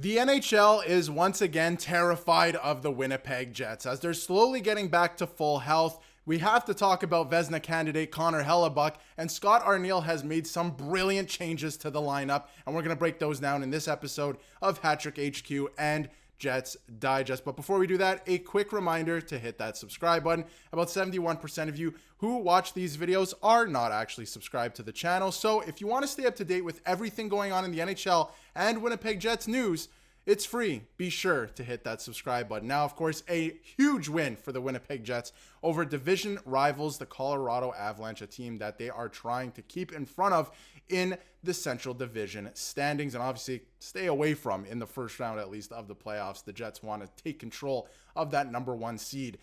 The NHL is once again terrified of the Winnipeg Jets as they're slowly getting back to full health. We have to talk about Vezina candidate Connor Hellebuyck, and Scott Arniel has made some brilliant changes to the lineup, and we're going to break those down in this episode of Hattrick HQ and Jets Digest. But before we do that, a quick reminder to hit that subscribe button. About 71% of you who watch these videos are not actually subscribed to the channel. So if you want to stay up to date with everything going on in the NHL and Winnipeg Jets news, it's free. Be sure to hit that subscribe button. Now, of course, a huge win for the Winnipeg Jets over division rivals, the Colorado Avalanche, a team that they are trying to keep in front of in the Central Division standings and obviously stay away from in the first round, at least, of the playoffs. The Jets want to take control of that number one seed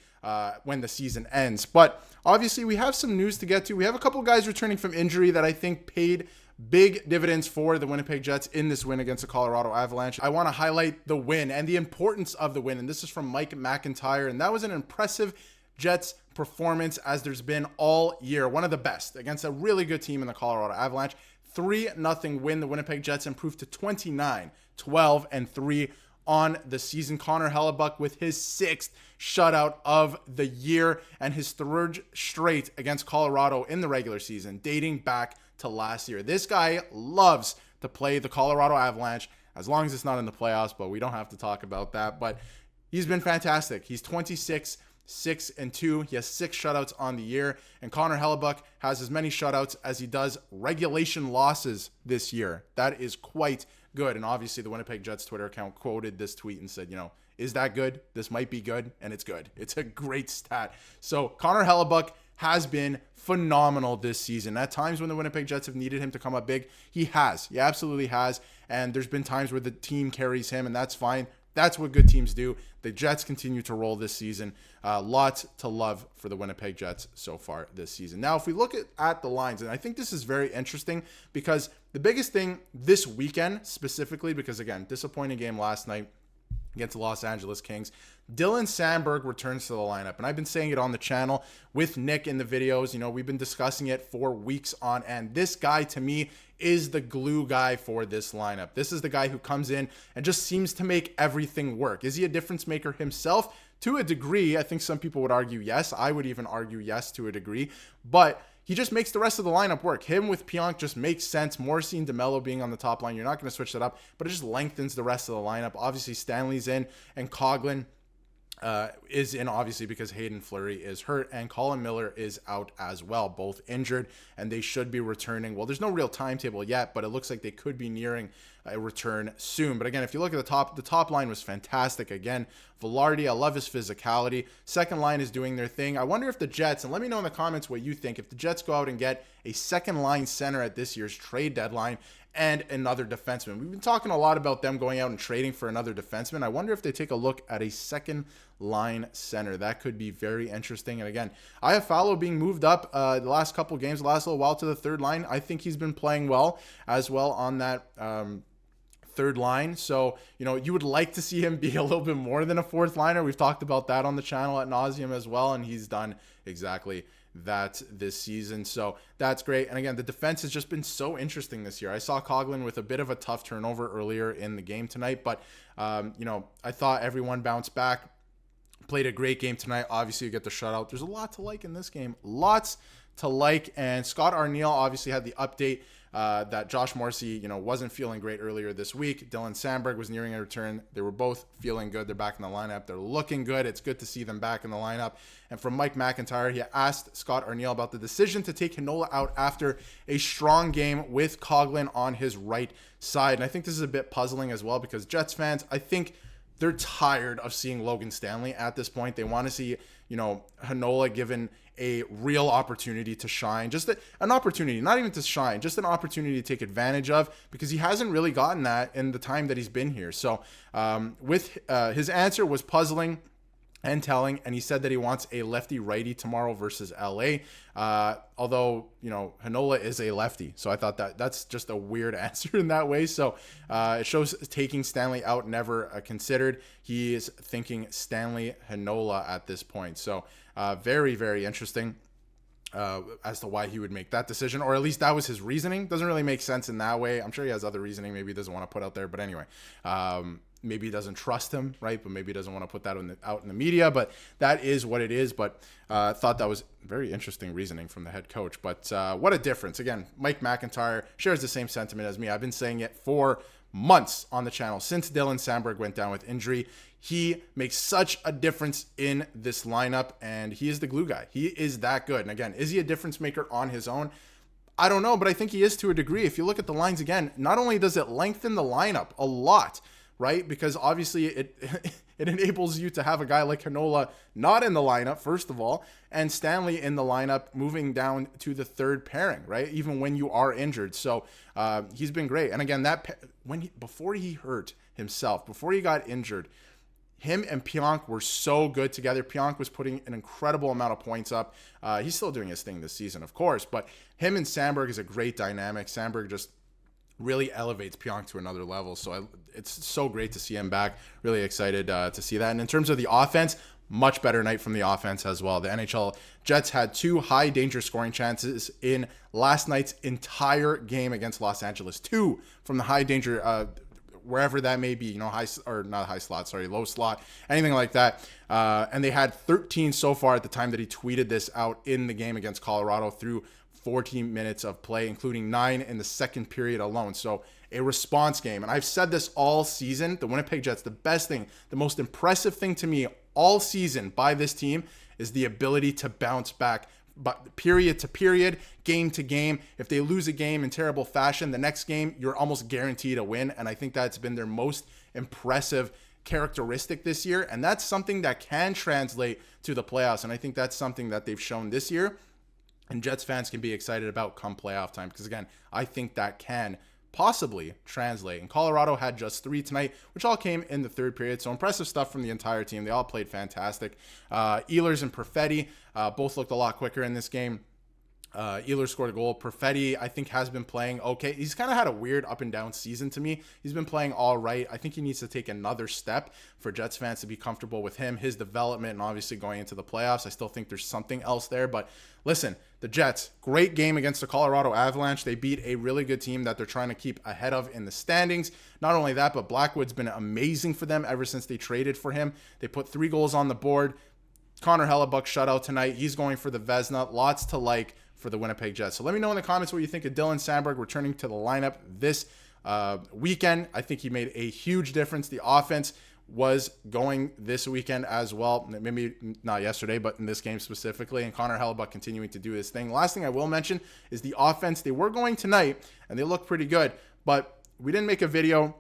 when the season ends. But obviously, we have some news to get to. We have a couple guys returning from injury that I think paid big dividends for the Winnipeg Jets in this win against the Colorado Avalanche. I want to highlight the win and the importance of the win, and this is from Mike McIntyre, and that was an impressive Jets performance as there's been all year. One of the best against a really good team in the Colorado Avalanche. 3-0 win. The Winnipeg Jets improved to 29-12-3 on the season. Connor Hellebuyck with his 6th shutout of the year and his 3rd straight against Colorado in the regular season, dating back to last year. This guy loves to play the Colorado Avalanche as long as it's not in the playoffs, but we don't have to talk about that. But he's been fantastic. He's 26-6-2. He has 6 shutouts on the year, and Connor Hellebuyck has as many shutouts as he does regulation losses this year. That is quite good. And obviously the Winnipeg Jets Twitter account quoted this tweet and said, is that good? This might be good, and it's good. It's a great stat. So Connor Hellebuyck has been phenomenal this season. At times when the Winnipeg Jets have needed him to come up big, he has. He absolutely has. And there's been times where the team carries him, and that's fine. That's what good teams do. The Jets continue to roll this season. Lots to love for the Winnipeg Jets so far this season. Now, if we look at the lines, and I think this is very interesting because the biggest thing this weekend specifically, because again, disappointing game last night against the Los Angeles Kings, Dylan Samberg returns to the lineup. And I've been saying it on the channel with Nick in the videos. We've been discussing it for weeks on end. This guy, to me, is the glue guy for this lineup. This is the guy who comes in and just seems to make everything work. Is he a difference maker himself? To a degree. I think some people would argue yes. I would even argue yes to a degree. But he just makes the rest of the lineup work. Him with Pionk just makes sense. Morrissey and DeMello being on the top line, you're not going to switch that up, but it just lengthens the rest of the lineup. Obviously, Stanley's in, and Coghlan is in, obviously, because Hayden Fleury is hurt, and Colin Miller is out as well, both injured, and they should be returning. Well, there's no real timetable yet, but it looks like they could be nearing a return soon. But again, if you look at the top line was fantastic. Again, Velarde, I love his physicality. Second line is doing their thing. I wonder if the Jets, and let me know in the comments what you think, if the Jets go out and get a second line center at this year's trade deadline and another defenseman. We've been talking a lot about them going out and trading for another defenseman. I wonder if they take a look at a second line center. That could be very interesting. And again, Iafallo being moved up the last couple games, the last little while to the third line. I think he's been playing well as well on that third line. So, you would like to see him be a little bit more than a fourth liner. We've talked about that on the channel ad nauseum as well, and he's done exactly that this season. So that's great. And again, the defense has just been so interesting this year. I saw Coghlan with a bit of a tough turnover earlier in the game tonight, but I thought everyone bounced back, played a great game tonight. Obviously, you get the shutout. There's a lot to like in this game. Lots to like. And Scott Arniel obviously had the update that Josh Morrissey, wasn't feeling great earlier this week. Dylan Samberg was nearing a return. They were both feeling good. They're back in the lineup. They're looking good. It's good to see them back in the lineup. And from Mike McIntyre, he asked Scott Arniel about the decision to take Heinola out after a strong game with Coghlan on his right side. And I think this is a bit puzzling as well because Jets fans, I think they're tired of seeing Logan Stanley at this point. They want to see, Heinola given a real opportunity to shine, just an opportunity, not even to shine, just an opportunity to take advantage of, because he hasn't really gotten that in the time that he's been here. So his answer was puzzling and telling, and he said that he wants a lefty-righty tomorrow versus LA. Although, Heinola is a lefty, so I thought that's just a weird answer in that way. So it shows taking Stanley out never considered. He is thinking Stanley Heinola at this point. So very, very interesting. as to why he would make that decision, or at least that was his reasoning. Doesn't really make sense in that way. I'm sure he has other reasoning. Maybe he doesn't want to put out there, but anyway, maybe he doesn't trust him, right? But maybe he doesn't want to put that out in the media, but that is what it is. But thought that was very interesting reasoning from the head coach. But what a difference. Again, Mike McIntyre shares the same sentiment as me. I've been saying it for months on the channel since Dylan Samberg went down with injury. He makes such a difference in this lineup, and he is the glue guy. He is that good. And again, is he a difference maker on his own? I don't know, but I think he is to a degree. If you look at the lines again, not only does it lengthen the lineup a lot, right? Because obviously it it enables you to have a guy like Heinola not in the lineup, first of all, and Stanley in the lineup moving down to the third pairing, right? Even when you are injured. So he's been great. And again, before he hurt himself, before he got injured, him and Pionk were so good together. Pionk was putting an incredible amount of points up. He's still doing his thing this season, of course, but him and Samberg is a great dynamic. Samberg just really elevates Pionk to another level. So it's so great to see him back. Really excited to see that. And in terms of the offense, much better night from the offense as well. The NHL Jets had 2 high danger scoring chances in last night's entire game against Los Angeles. 2 from the high danger, wherever that may be, low slot, anything like that. And they had 13 so far at the time that he tweeted this out in the game against Colorado through 14 minutes of play, including 9 in the second period alone. So a response game. And I've said this all season, the Winnipeg Jets, the best thing, the most impressive thing to me all season by this team is the ability to bounce back, but period to period, game to game. If they lose a game in terrible fashion, the next game, you're almost guaranteed a win. And I think that's been their most impressive characteristic this year. And that's something that can translate to the playoffs. And I think that's something that they've shown this year. And Jets fans can be excited about come playoff time. Because again, I think that can possibly translate. And Colorado had just 3 tonight, which all came in the third period. So impressive stuff from the entire team. They all played fantastic. Ehlers and Perfetti both looked a lot quicker in this game. Ehlers scored a goal. Perfetti, I think, has been playing okay. He's kind of had a weird up and down season to me. He's been playing all right. I think he needs to take another step for Jets fans to be comfortable with him, his development, and obviously going into the playoffs. I still think there's something else there. But listen, the Jets, great game against the Colorado Avalanche. They beat a really good team that they're trying to keep ahead of in the standings. Not only that, but Blackwood's been amazing for them ever since they traded for him. They put 3 goals on the board. Connor Hellebuyck shutout tonight. He's going for the Vezina. Lots to like for the Winnipeg Jets. So let me know in the comments what you think of Dylan Samberg returning to the lineup this weekend. I think he made a huge difference. The offense was going this weekend as well. Maybe not yesterday, but in this game specifically. And Connor Hellebuyck continuing to do his thing. Last thing I will mention is the offense. They were going tonight, and they look pretty good. But we didn't make a video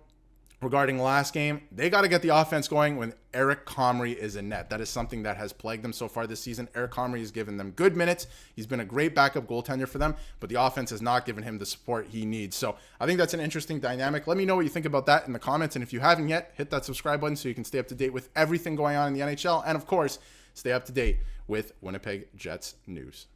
regarding last game. They got to get the offense going when Eric Comrie is in net. That is something that has plagued them so far this season. Eric Comrie has given them good minutes. He's been a great backup goaltender for them, but the offense has not given him the support he needs. So I think that's an interesting dynamic. Let me know what you think about that in the comments. And if you haven't yet, hit that subscribe button so you can stay up to date with everything going on in the NHL. And of course, stay up to date with Winnipeg Jets news.